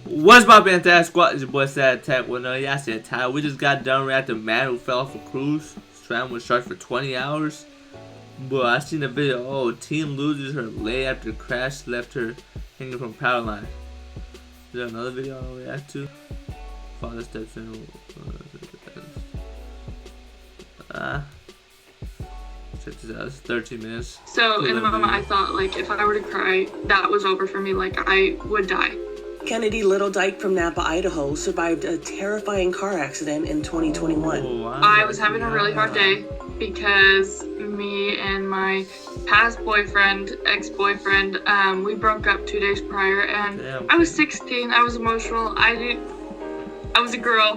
What's my fantastic squad? It's your boy SatAttack. Well, no, yeah, SatAttack. We just got done reacting to a man who fell off a cruise, swam with sharks for 20 hours. But I seen the video. Oh, team loses her leg after crash left her hanging from power line. Is there another video I'll react to? Father steps in. Check this out. It's 13 minutes. So in the moment, I thought like if I were to cry, that was over for me. Like I would die. Kennedy Little Dyke from Napa, Idaho, survived a terrifying car accident in 2021. Oh, wow. I was having a really hard day because me and my past boyfriend, ex-boyfriend, we broke up 2 days prior, and Damn. I was 16. I was emotional. I was a girl.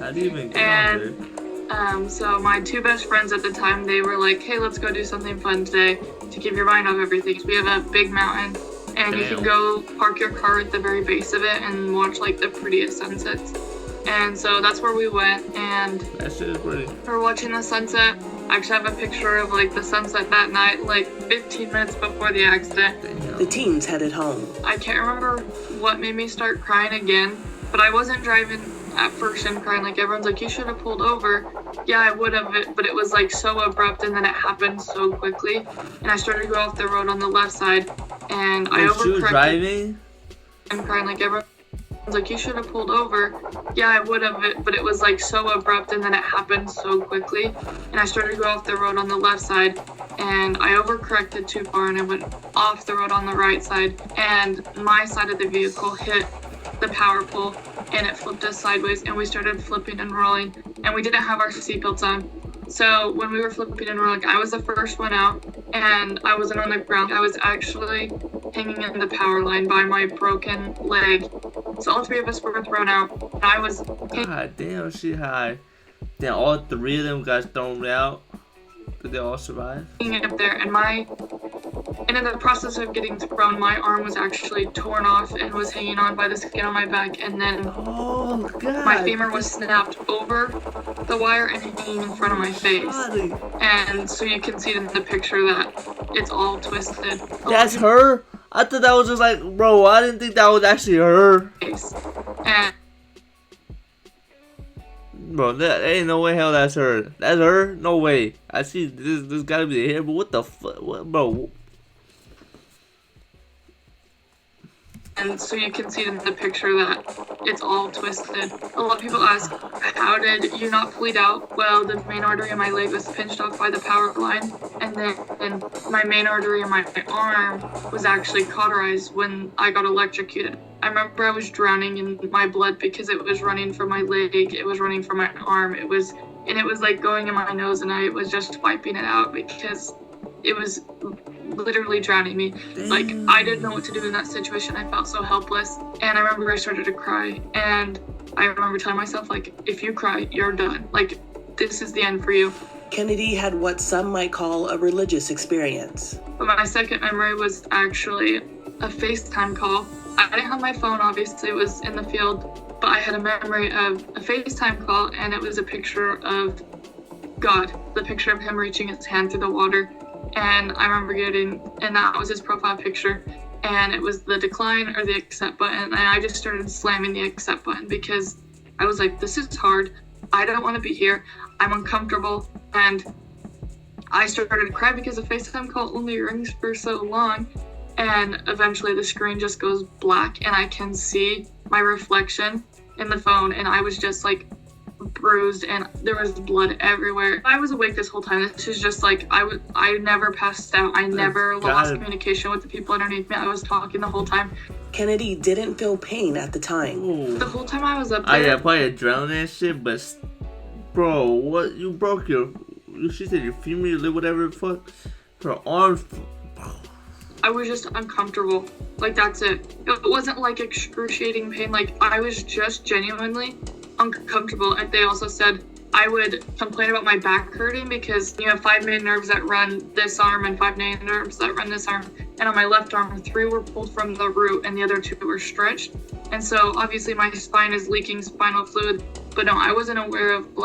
How do you even get on there? So my two best friends at the time, they were like, "Hey, let's go do something fun today to keep your mind off everything." So we have a big mountain. And you can go park your car at the very base of it and watch like the prettiest sunsets. And so that's where we went, and That shit is pretty. we're watching the sunset. I actually have a picture of like the sunset that night, like 15 minutes before the accident. Damn. The teens headed home. I can't remember what made me start crying again, but I wasn't driving at first and crying. Like everyone's like, "You should have pulled over." Yeah, I would have, but it was like so abrupt, and then it happened so quickly. And I started to go off the road on the left side, and I Wait, she was overcorrected driving? and crying. Like everyone's like, "You should have pulled over." Yeah, I would have, but it was like so abrupt, and then it happened so quickly. And I started to go off the road on the left side, and I overcorrected too far, and I went off the road on the right side, and my side of the vehicle hit the power pole, and it flipped us sideways, and we started flipping and rolling, and we didn't have our seatbelts on. So when we were flipping and rolling, I was the first one out, and I wasn't on the ground. I was actually hanging in the power line by my broken leg. So all three of us were thrown out, and I was God damn, she high. Then all three of them got thrown out. Did they all survive? hanging up there, and in the process of getting thrown, my arm was actually torn off and was hanging on by the skin on my back, and then Oh, God. my femur was snapped over the wire and hanging in front of my face. Body. And so you can see in the picture that it's all twisted. That's her? I thought that was just like, bro, I didn't think that was actually her. Face. And Bro, that ain't no way hell that's her. That's her? No way. I see this gotta be the hair, but what the fuck? What, bro? so you can see in the picture that it's all twisted. A lot of people ask, how did you not bleed out? Well, the main artery in my leg was pinched off by the power line, and then my main artery in my arm was actually cauterized when I got electrocuted. I remember I was drowning in my blood because it was running from my leg, it was running from my arm, it was like going in my nose, and I was just wiping it out because it was literally drowning me. Like, I didn't know what to do in that situation. I felt so helpless, and I remember I started to cry, and I remember telling myself, like, if you cry, you're done. Like, this is the end for you. Kennedy had what some might call a religious experience. But my second memory was actually a FaceTime call. I didn't have my phone, obviously, it was in the field, but I had a memory of a FaceTime call, and it was a picture of God, the picture of him reaching his hand through the water. And I remember and that was his profile picture, and it was the decline or the accept button, and I just started slamming the accept button because I was like, this is hard, I don't want to be here, I'm uncomfortable, and I started to cry because the FaceTime call only rings for so long, and eventually the screen just goes black, and I can see my reflection in the phone, and I was just like bruised, and there was blood everywhere. I was awake this whole time. This is just like I never passed out. I never lost communication with the people underneath me. I was talking the whole time. Kennedy didn't feel pain at the time. Ooh. The whole time I was up I there. got probably adrenaline and shit, but bro, what? You broke your? She said your femur, your leg, whatever the fuck. Her arm. I was just uncomfortable. Like, that's it. It wasn't like excruciating pain. Like, I was just genuinely uncomfortable. And they also said I would complain about my back hurting because you have 5 main nerves that run this arm and 5 main nerves that run this arm. And on my left arm, 3 were pulled from the root and the other 2 were stretched. And so obviously my spine is leaking spinal fluid. But no, I wasn't aware of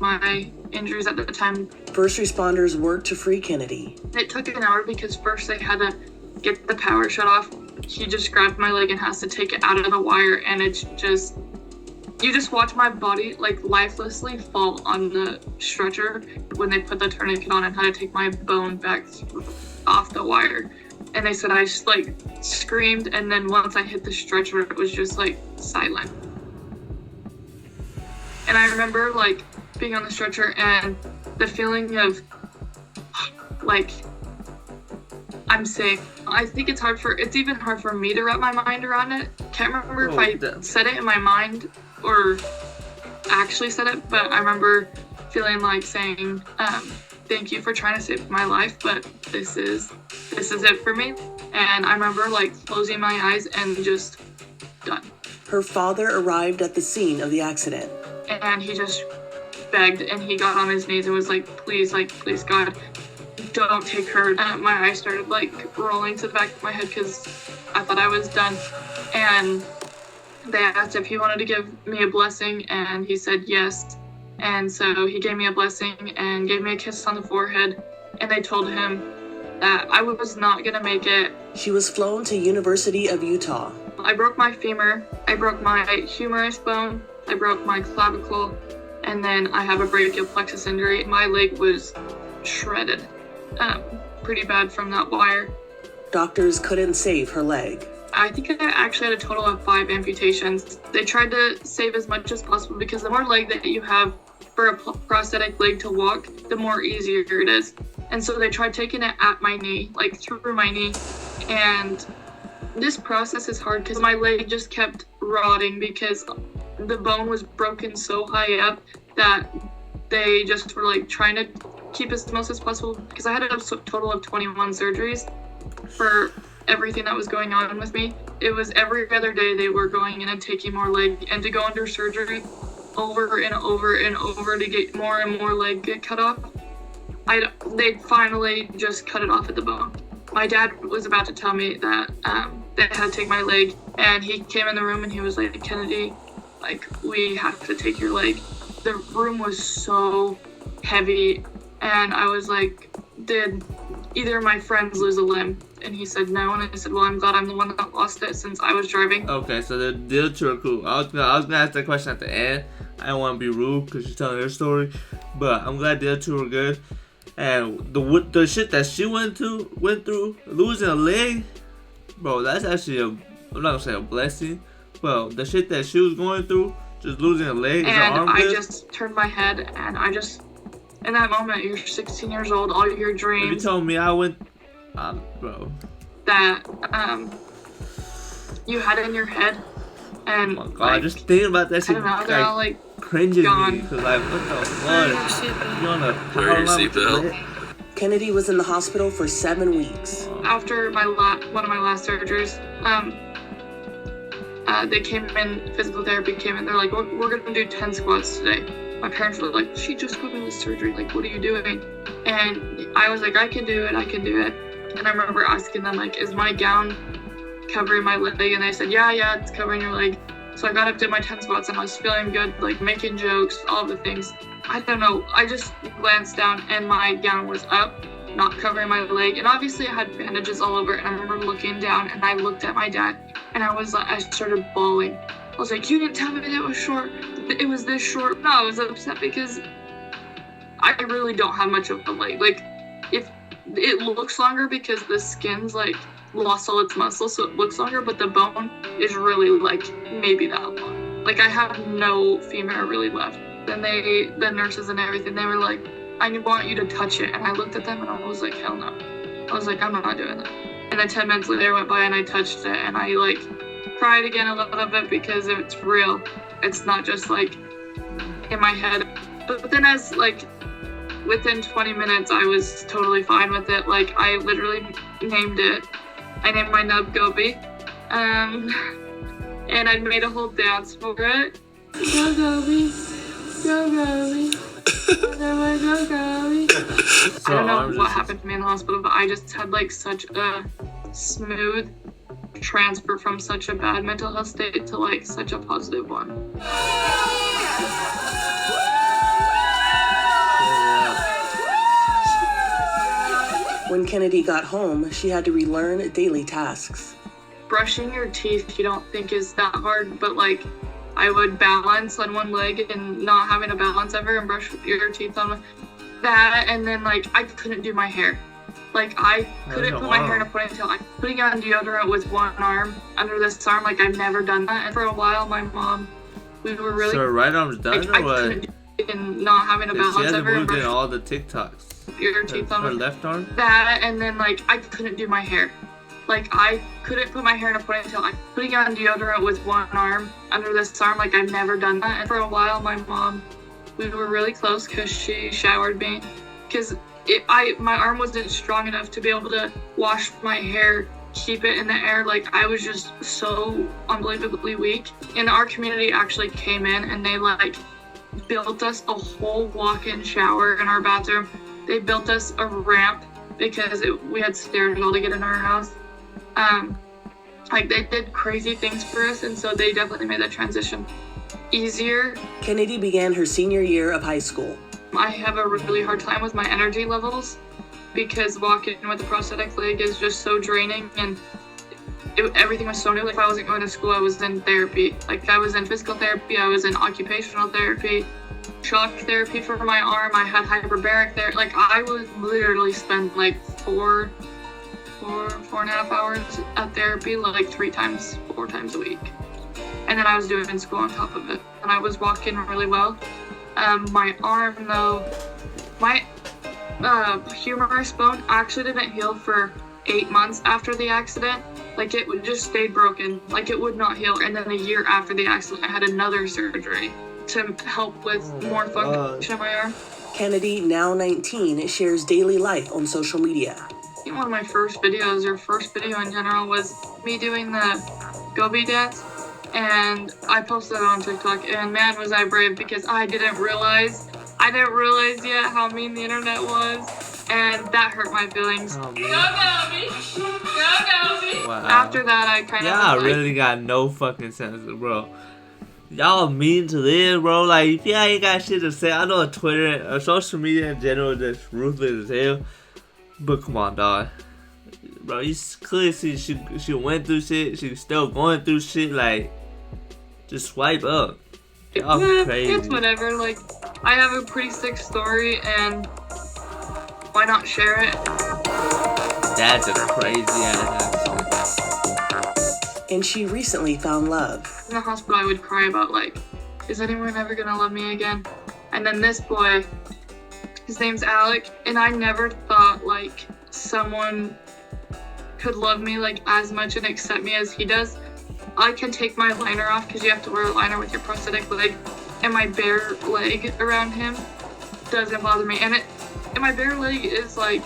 my injuries at the time. First responders worked to free Kennedy. It took an hour because first they had to get the power shut off. he just grabbed my leg and has to take it out of the wire, and it's just, you just watch my body like lifelessly fall on the stretcher when they put the tourniquet on and had to take my bone back off the wire. And they said I just like screamed, and then once I hit the stretcher, it was just like silent. And I remember like being on the stretcher and the feeling of like I'm safe. I think it's even hard for me to wrap my mind around it. Can't remember if I said it in my mind or actually said it, but I remember feeling like saying, thank you for trying to save my life, but this is it for me. And I remember like closing my eyes and just done. Her father arrived at the scene of the accident. And he just begged, and he got on his knees and was like, please God, don't take her. And my eyes started like rolling to the back of my head because I thought I was done. And they asked if he wanted to give me a blessing, and he said yes. And so he gave me a blessing and gave me a kiss on the forehead, and they told him that I was not gonna make it. She was flown to University of Utah. I broke my femur, I broke my humerus bone, I broke my clavicle, and then I have a brachial plexus injury. My leg was shredded, pretty bad from that wire. Doctors couldn't save her leg. I think I actually had a total of 5 amputations. They tried to save as much as possible because the more leg that you have for a prosthetic leg to walk, the more easier it is. And so they tried taking it at my knee, like through my knee. And this process is hard because my leg just kept rotting because the bone was broken so high up that they just were like trying to keep as much as possible, because I had a total of 21 surgeries for everything that was going on with me. It was every other day they were going in and taking more leg, and to go under surgery over and over and over to get more and more leg get cut off. They finally just cut it off at the bone. My dad was about to tell me that they had to take my leg, and he came in the room and he was like, Kennedy, like, we have to take your leg. The room was so heavy, and I was like, did either of my friends lose a limb? And he said no, and I said, well, I'm glad I'm the one that lost it since I was driving. Okay, so the other two are cool. I was gonna ask that question at the end. I don't want to be rude because she's telling her story, but I'm glad the other two were good. And the shit that she went through, losing a leg, bro, that's actually I'm not gonna say a blessing, but the shit that she was going through, just losing a leg, and I just turned my head, and I just, in that moment, you're 16 years old, all your dreams. If you told me I went, bro, that you had in your head, and oh my God, like, just thinking about that shit, they're all like cringes gone. me, cause like, what the fuck? You on a Wear your seatbelt. Kennedy was in the hospital for 7 weeks. After one of my last surgeries, they came in, physical therapy came in, they're like, we're gonna do 10 squats today. My parents were like, she just got into surgery, like, what are you doing? And I was like, I can do it. And I remember asking them, like, is my gown covering my leg? And they said, yeah, it's covering your leg. So I got up, did my 10 squats, and I was feeling good, like making jokes, all the things. I don't know, I just glanced down and my gown was up, not covering my leg. And obviously I had bandages all over, and I remember looking down and I looked at my dad, and I started bawling. I was like, you didn't tell me that it was short. It was this short. No, I was upset because I really don't have much of a leg. Like, if it looks longer because the skin's like lost all its muscle, so it looks longer, but the bone is really like maybe that long. Like, I have no femur really left. Then the nurses and everything, they were like, I want you to touch it. And I looked at them and I was like, hell no. I was like, I'm not doing that. And then 10 minutes later went by and I touched it, and I like cried again a little bit because it's real. It's not just like in my head. But then as like within 20 minutes, I was totally fine with it. Like, I literally named it. I named my nub Gobi. And I made a whole dance for it. Go Gobi, go Gobi, go Gobi. I don't know what happened to me in the hospital, but I just had like such a smooth transfer from such a bad mental health state to like such a positive one. When Kennedy got home, she had to relearn daily tasks. brushing your teeth you don't think is that hard, but like I would balance on one leg and not having a balance ever and brush your teeth on that. And then like I couldn't do my hair. Like I couldn't put my hair in a ponytail. I'm putting on deodorant with one arm under this arm. Like I've never done that. And for a while, my mom, we were really. So her right arm's done like, or what? I couldn't do it and not having a balance She hasn't ever. moved in all the TikToks. Your teeth on her left arm. That, and then like I couldn't do my hair. Like I couldn't put my hair in a ponytail. I'm putting on deodorant with one arm under this arm. Like I've never done that. And for a while, my mom, we were really close because she showered me. Because my arm wasn't strong enough to be able to wash my hair, keep it in the air. Like I was just so unbelievably weak. And our community actually came in and they like built us a whole walk-in shower in our bathroom. They built us a ramp because we had stairs all to get in our house. Like they did crazy things for us, and so they definitely made that transition easier. Kennedy began her senior year of high school. I have a really hard time with my energy levels because walking with a prosthetic leg is just so draining, and everything was so new. Like if I wasn't going to school, I was in therapy. Like I was in physical therapy, I was in occupational therapy, shock therapy for my arm, I had hyperbaric therapy. Like I would literally spend like four and a half hours at therapy like 4 times a week. And then I was doing school on top of it. And I was walking really well. My arm though, my humerus bone actually didn't heal for 8 months after the accident. Like it would just stayed broken. Like it would not heal. And then a year after the accident, I had another surgery to help with more function of my arm. Kennedy, now 19, shares daily life on social media. I think one of my first videos, or first video in general, was me doing the Gobi dance. And I posted it on TikTok, and man was I brave because I didn't realize yet how mean the internet was, and that hurt my feelings. Oh, Go Gobi! Go Gobi! Wow. After that, I kind of Y'all really got no fucking sense, bro. Y'all mean to live, bro. Like, if y'all ain't got shit to say, I know Twitter or social media in general is just ruthless as hell. But come on, dog. Bro, you clearly see she went through shit. She's still going through shit. Like, just swipe up. Y'all crazy. It's whatever. Like, I have a pretty sick story, and why not share it? That's a crazy ass accident. And she recently found love. In the hospital, I would cry about, like, is anyone ever gonna love me again? And then this boy, his name's Alec, and I never thought, like, someone could love me, like, as much and accept me as he does. I can take my liner off, because you have to wear a liner with your prosthetic leg, and my bare leg around him doesn't bother me. And my bare leg is, like,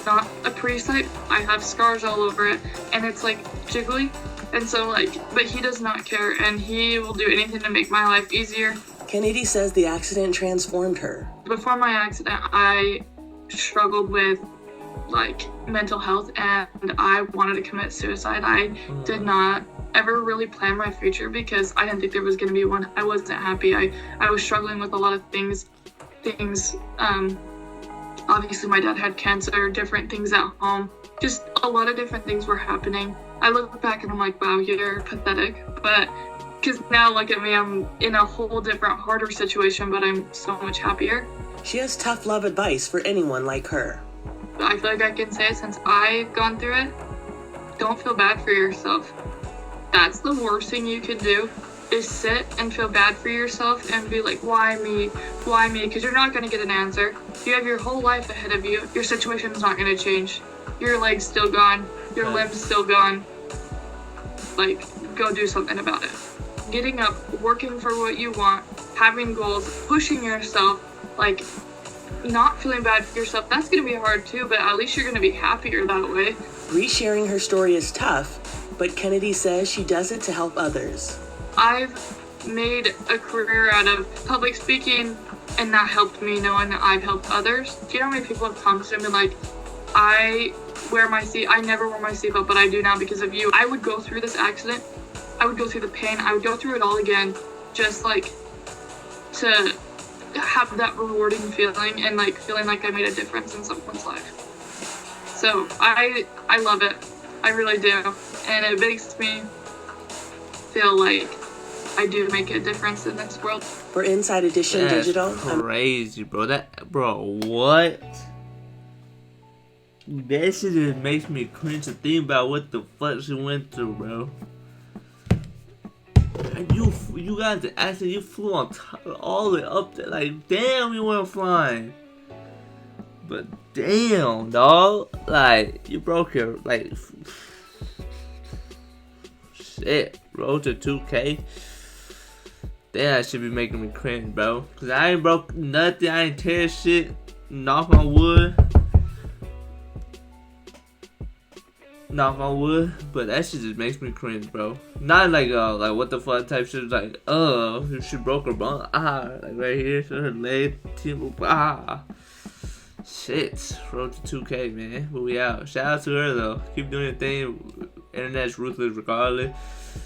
not a pretty sight. I have scars all over it, and it's, like, jiggly. And so, like, but he does not care, and he will do anything to make my life easier. Kennedy says the accident transformed her. Before my accident, I struggled with, like, mental health, and I wanted to commit suicide. I did not ever really plan my future because I didn't think there was going to be one. I wasn't happy. I was struggling with a lot of things, obviously my dad had cancer, different things at home. Just a lot of different things were happening. I look back and I'm like, wow, you're pathetic. But because now look at me, I'm in a whole different, harder situation, but I'm so much happier. She has tough love advice for anyone like her. I feel like I can say it since I've gone through it. Don't feel bad for yourself. That's the worst thing you can do, is sit and feel bad for yourself and be like, why me? Why me? Because you're not going to get an answer. You have your whole life ahead of you. Your situation's not going to change. Your leg's still gone. Your limb's still gone. Like, go do something about it. Getting up, working for what you want, having goals, pushing yourself, like, not feeling bad for yourself, that's going to be hard too, but at least you're going to be happier that way. Resharing her story is tough, but Kennedy says she does it to help others. I've made a career out of public speaking, and that helped me knowing that I've helped others. Do you know how many people have come to me like, I never wore my seatbelt, but I do now because of you. I would go through this accident, I would go through the pain, I would go through it all again, just like to have that rewarding feeling and like feeling like I made a difference in someone's life. So I love it. I really do. and it makes me feel like I do make a difference in this world. For Inside Edition That's Digital, crazy, bro. What? That shit just makes me cringe to think about what the fuck she went through, bro. And you guys actually flew on top, all the way up there. Like, damn, you went flying. But damn, dog. Like, you broke your, like, shit, road to 2K. Damn, that should be making me cringe, bro. Cause I ain't broke nothing, I ain't tear shit. Knock on wood. Knock on wood. But that shit just makes me cringe, bro. Not like what the fuck type shit, like, she broke her bone. Like right here, so her leg, shit. Road to 2K, man. But we out. Shout out to her though. Keep doing your thing. Internet's ruthless regardless.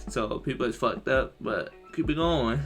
So people is fucked up, but keep it going.